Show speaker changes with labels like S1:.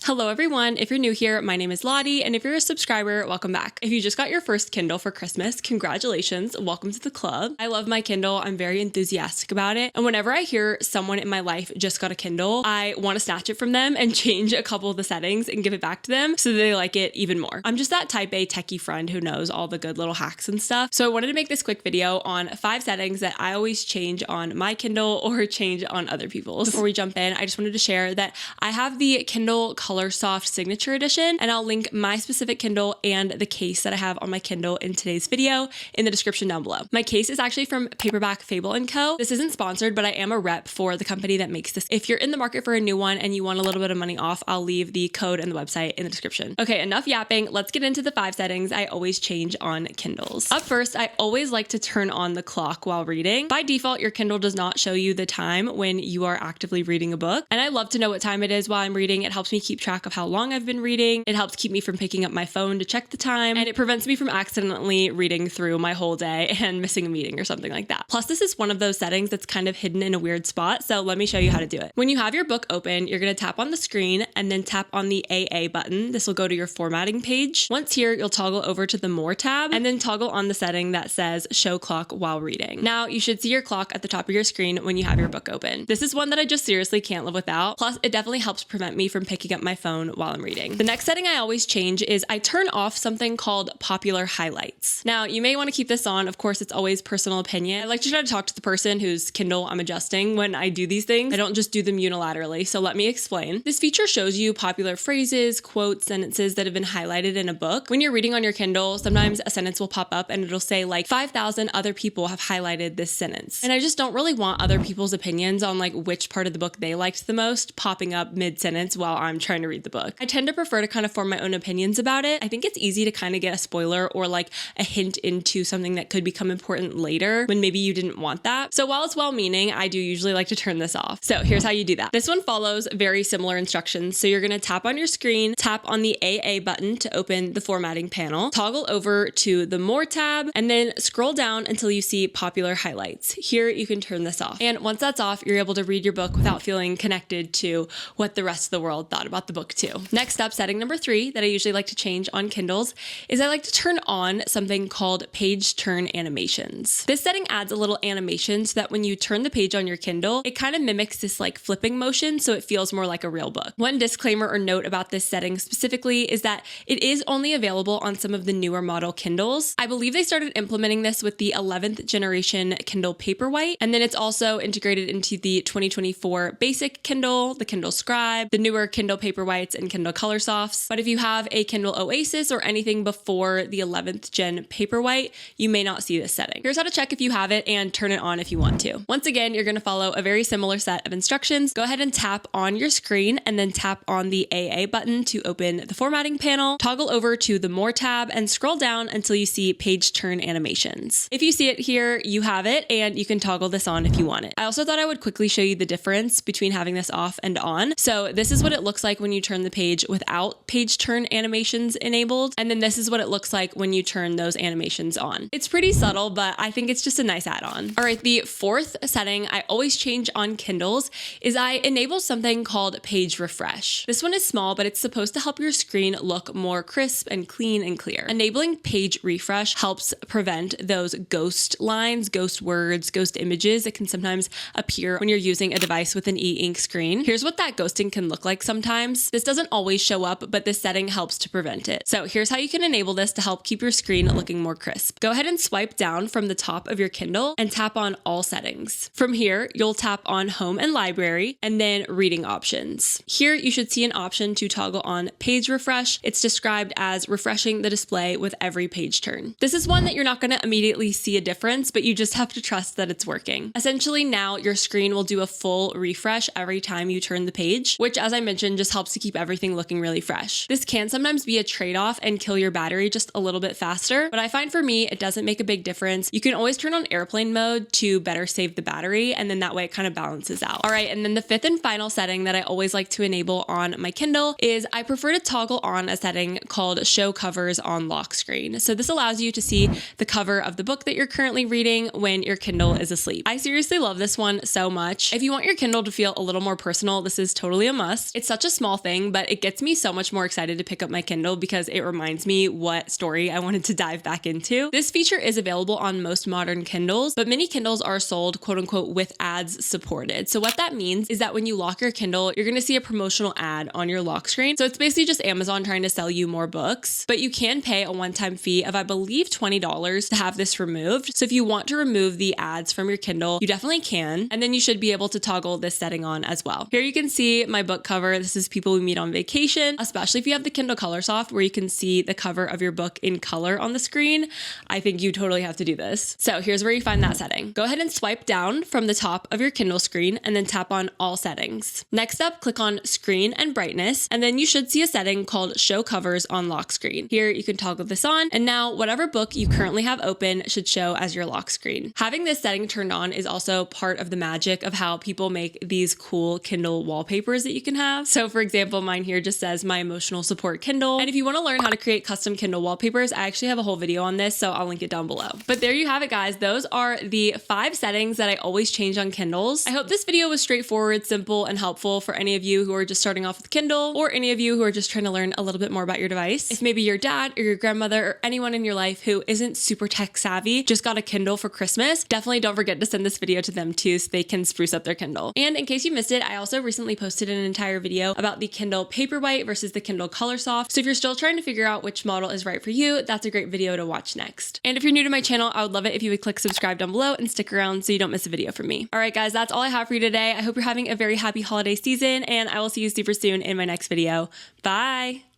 S1: Hello everyone, if you're new here, my name is Lottie, and if you're a subscriber, welcome back. If you just got your first Kindle for Christmas, congratulations, welcome to the club. I love my Kindle, I'm very enthusiastic about it, and whenever I hear someone in my life just got a Kindle, I want to snatch it from them and change a couple of the settings and give it back to them so they like it even more. I'm just that type A techie friend who knows all the good little hacks and stuff, so I wanted to make this quick video on 5 settings that I always change on my Kindle or change on other people's. Before we jump in, I just wanted to share that I have the Kindle Color Soft Signature Edition, and I'll link my specific Kindle and the case that I have on my Kindle in today's video in the description down below. My case is actually from Paperback Fable & Co. This isn't sponsored, but I am a rep for the company that makes this. If you're in the market for a new one and you want a little bit of money off, I'll leave the code and the website in the description. Okay, enough yapping. Let's get into the 5 settings I always change on Kindles. Up first, I always like to turn on the clock while reading. By default, your Kindle does not show you the time when you are actively reading a book, and I love to know what time it is while I'm reading. It helps me keep track of how long I've been reading. It helps keep me from picking up my phone to check the time, and it prevents me from accidentally reading through my whole day and missing a meeting or something like that. Plus, this is one of those settings that's kind of hidden in a weird spot, so let me show you how to do it. When you have your book open, you're going to tap on the screen and then tap on the AA button. This will go to your formatting page. Once here, you'll toggle over to the More tab and then toggle on the setting that says Show Clock While Reading. Now, you should see your clock at the top of your screen when you have your book open. This is one that I just seriously can't live without. Plus, it definitely helps prevent me from picking up my phone while I'm reading. The next setting I always change is I turn off something called popular highlights. Now, you may want to keep this on. Of course, it's always personal opinion. I like to try to talk to the person whose Kindle I'm adjusting when I do these things. I don't just do them unilaterally, so let me explain. This feature shows you popular phrases, quotes, sentences that have been highlighted in a book. When you're reading on your Kindle, sometimes a sentence will pop up and it'll say like 5,000 other people have highlighted this sentence. And I just don't really want other people's opinions on like which part of the book they liked the most popping up mid-sentence while I'm trying to read the book. I tend to prefer to kind of form my own opinions about it. I think it's easy to kind of get a spoiler or like a hint into something that could become important later when maybe you didn't want that. So while it's well-meaning, I do usually like to turn this off. So here's how you do that. This one follows very similar instructions. So you're going to tap on your screen, tap on the AA button to open the formatting panel, toggle over to the More tab, and then scroll down until you see popular highlights. Here you can turn this off. And once that's off, you're able to read your book without feeling connected to what the rest of the world thought about the book too. Next up, setting number 3 that I usually like to change on Kindles is I like to turn on something called page turn animations. This setting adds a little animation so that when you turn the page on your Kindle, it kind of mimics this like flipping motion so it feels more like a real book. One disclaimer or note about this setting specifically is that it is only available on some of the newer model Kindles. I believe they started implementing this with the 11th generation Kindle Paperwhite, and then it's also integrated into the 2024 basic Kindle, the Kindle Scribe, the newer Kindle Paperwhites, and Kindle Color Softs. But if you have a Kindle Oasis or anything before the 11th gen Paperwhite, you may not see this setting. Here's how to check if you have it and turn it on if you want to. Once again, you're going to follow a very similar set of instructions. Go ahead and tap on your screen and then tap on the AA button to open the formatting panel, toggle over to the More tab, and scroll down until you see page turn animations. If you see it here, you have it, and you can toggle this on if you want it. I also thought I would quickly show you the difference between having this off and on. So this is what it looks like when you turn the page without page turn animations enabled, and then this is what it looks like when you turn those animations on. It's pretty subtle, but I think it's just a nice add-on. All right, the 4th setting I always change on Kindles is I enable something called page refresh. This one is small, but it's supposed to help your screen look more crisp and clean and clear. Enabling page refresh helps prevent those ghost lines, ghost words, ghost images that can sometimes appear when you're using a device with an e-ink screen. Here's what that ghosting can look like sometimes. This doesn't always show up, but this setting helps to prevent it. So here's how you can enable this to help keep your screen looking more crisp. Go ahead and swipe down from the top of your Kindle and tap on All Settings. From here, you'll tap on Home and Library and then Reading Options. Here, you should see an option to toggle on Page Refresh. It's described as refreshing the display with every page turn. This is one that you're not going to immediately see a difference, but you just have to trust that it's working. Essentially, now your screen will do a full refresh every time you turn the page, which, as I mentioned, just helps to keep everything looking really fresh. This can sometimes be a trade-off and kill your battery just a little bit faster, but I find for me, it doesn't make a big difference. You can always turn on airplane mode to better save the battery, and then that way it kind of balances out. All right, and then the 5th and final setting that I always like to enable on my Kindle is I prefer to toggle on a setting called Show Covers on Lock Screen. So this allows you to see the cover of the book that you're currently reading when your Kindle is asleep. I seriously love this one so much. If you want your Kindle to feel a little more personal, this is totally a must. It's such a small small thing, but it gets me so much more excited to pick up my Kindle because it reminds me what story I wanted to dive back into. This feature is available on most modern Kindles, but many Kindles are sold quote unquote with ads supported. So what that means is that when you lock your Kindle, you're going to see a promotional ad on your lock screen. So it's basically just Amazon trying to sell you more books, but you can pay a one-time fee of, I believe, $20 to have this removed. So if you want to remove the ads from your Kindle, you definitely can. And then you should be able to toggle this setting on as well. Here you can see my book cover. This is People We Meet on Vacation, especially if you have the Kindle Colorsoft where you can see the cover of your book in color on the screen. I think you totally have to do this. So here's where you find that setting. Go ahead and swipe down from the top of your Kindle screen and then tap on All Settings. Next up, click on Screen and Brightness, and then you should see a setting called Show Covers on Lock Screen. Here you can toggle this on, and now whatever book you currently have open should show as your lock screen. Having this setting turned on is also part of the magic of how people make these cool Kindle wallpapers that you can have. So for example, mine here just says My Emotional Support Kindle. And if you want to learn how to create custom Kindle wallpapers, I actually have a whole video on this, so I'll link it down below. But there you have it, guys. Those are the 5 settings that I always change on Kindles. I hope this video was straightforward, simple, and helpful for any of you who are just starting off with Kindle, or any of you who are just trying to learn a little bit more about your device. If maybe your dad or your grandmother or anyone in your life who isn't super tech savvy just got a Kindle for Christmas, definitely don't forget to send this video to them too so they can spruce up their Kindle. And in case you missed it, I also recently posted an entire video about the Kindle Paperwhite versus the Kindle Colorsoft. So if you're still trying to figure out which model is right for you, that's a great video to watch next. And if you're new to my channel, I would love it if you would click subscribe down below and stick around so you don't miss a video from me. All right, guys, that's all I have for you today. I hope you're having a very happy holiday season, and I will see you super soon in my next video. Bye.